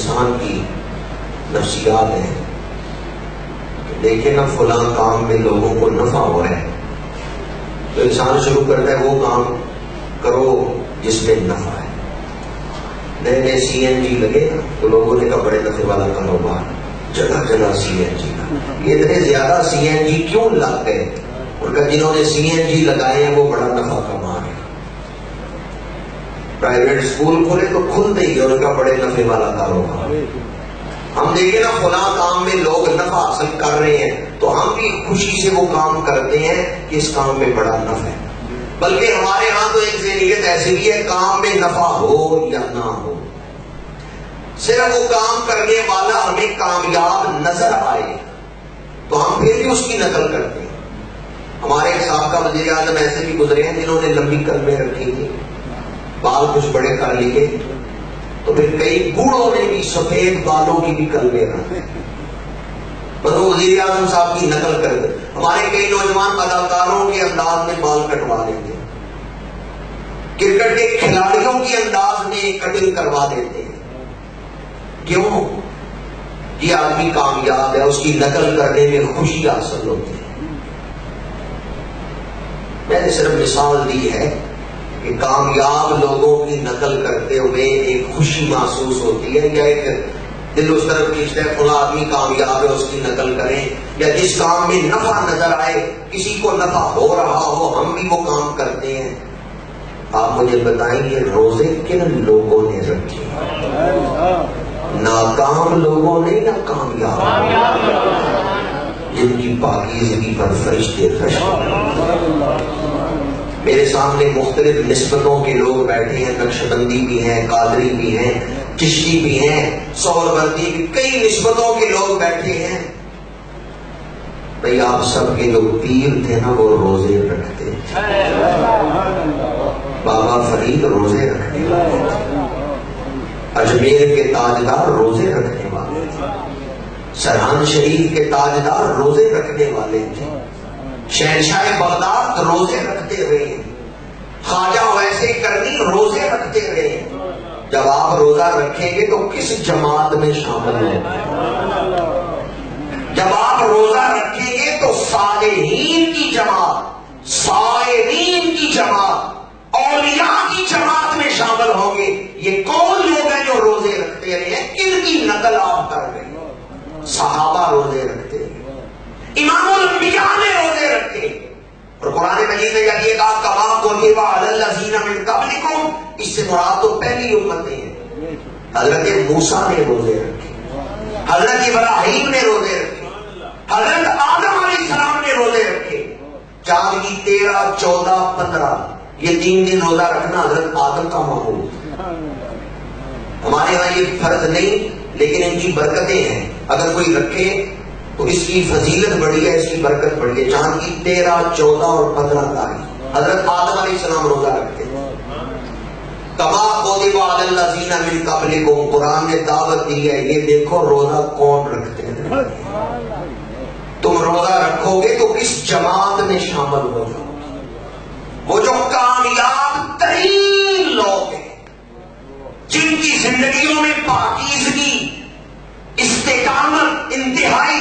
انسان کی نفسیات ہے کہ دیکھیں نا فلاں کام میں لوگوں کو نفع ہو رہا ہے تو انسان شروع کرتا ہے وہ کام کرو جس میں نفع ہے. نئے نئے سی این جی لگے نا تو لوگوں نے کہا بڑے نفع والا کاروبار, جگہ جگہ سی این جی کا. یہ اتنے زیادہ سی این جی کیوں لگ گئے؟ ان کا جنہوں نے سی این جی لگائے ہیں وہ بڑا نفع کما رہے ہیں. پرائیویٹ اسکول کھولے تو کھلتے ہی ان کا بڑے نفع والا کاروبار. ہم دیکھیں نا فلاں کام میں لوگ نفع حاصل کر رہے ہیں تو ہم بھی خوشی سے وہ کام کرتے ہیں کہ اس کام میں بڑا نفع ہے. بلکہ ہمارے ہاں تو ایک ذہنیت ایسی بھی ہے کام میں نفع ہو یا نہ ہو, صرف وہ کام کرنے والا ہمیں کامیاب نظر آئے تو ہم پھر بھی اس کی نقل کرتے ہیں. ہمارے ایک سابقہ وزیر اعظم ایسے بھی گزرے ہیں جنہوں نے لمبی کلمیں رکھی تھی, بال کچھ بڑے کر لیے تو پھر کئی بوڑھوں نے بھی سفید بالوں کی بھی کلمیں رکھی, بس وہ وزیر اعظم صاحب کی نقل کر دے. ہمارے کئی نوجوان اداکاروں کے انداز میں بال کٹوا لیتے ہیں, کرکٹ کے کھلاڑیوں کے انداز میں کٹنگ کروا دیتے ہیں. کیوں؟ یہ آدمی کامیاب ہے, اس کی نقل کرنے میں خوشی حاصل ہوتی ہے. میں نے صرف مثال دی ہے کہ کامیاب لوگوں کی نقل کرتے ہوئے ایک خوشی محسوس ہوتی ہے, یا ایک دل اس طرف کھینچتا ہے فلاں آدمی کامیاب ہے اس کی نقل کریں, یا جس کام میں نفع نظر آئے, کسی کو نفع ہو رہا ہو ہم بھی وہ کام کرتے ہیں. آپ مجھے بتائیں یہ روزے کن لوگوں نے رکھے؟ ناکام لوگوں نے یا کامیاب؟ جن کی پاکیزگی پر فرشتے میرے سامنے مختلف نسبتوں کے لوگ بیٹھے ہیں, نقشبندی بھی ہیں, قادری بھی ہیں, چشتی بھی ہیں, سہروردی بھی, کئی نسبتوں کے لوگ بیٹھے ہیں. بھئی آپ سب کے جو پیر تھے نا وہ روزے رکھتے تھے. بابا فرید روزے رکھنے والے تھے, اجمیر کے تاجدار روزے رکھنے والے تھے, سرحان شریف کے تاجدار روزے رکھنے والے تھے, شہنشاہ بغداد روزے رکھتے رہے ہیں, خواجہ ویسے کرنی روزے رکھتے رہے ہیں. جب آپ روزہ رکھیں گے تو کس جماعت میں شامل ہوں گے؟ جب آپ روزہ رکھیں گے تو صالحین کی جماعت, صائمین کی جماعت, اولیاء کی جماعت میں شامل ہوں گے. یہ کون لوگ ہیں جو روزے رکھتے رہے ہیں؟ کن کی نقل آپ کر رہے ہیں؟ صحابہ روزے رکھتے ہیں, امام الانبیاء نے روزے رکھے. اور قرآن مجید نے یہ کہا کما کتب علی الذین من قبلکم, اس سے مراد تو پہلی امتیں ہیں. حضرت موسیٰ نے روزے رکھے, حضرت ابراہیم نے روزے رکھے, حضرت آدم علیہ السلام نے روزے رکھے. چاند کی 13, 14, 15 یہ 3 دن روزہ رکھنا حضرت آدم کا معمول. ہمارے یہاں یہ فرض نہیں لیکن ان کی برکتیں ہیں. اگر کوئی رکھے تو اس کی فضیلت بڑی ہے, اس کی برکت بڑی ہے. چاند کی 13, 14 اور 15 تاریخ حضرت آدم علیہ السلام روزہ رکھتے ہیں. کما کتب علی الذین من قبلکم, قرآن نے دعوت دی ہے یہ دیکھو روزہ کون رکھتے ہیں. تم روزہ رکھو گے تو کس جماعت میں شامل ہو جاؤ؟ وہ جو کامیاب ترین لوگ ہیں جن کی زندگیوں میں پاکیزگی, استقامت, انتہائی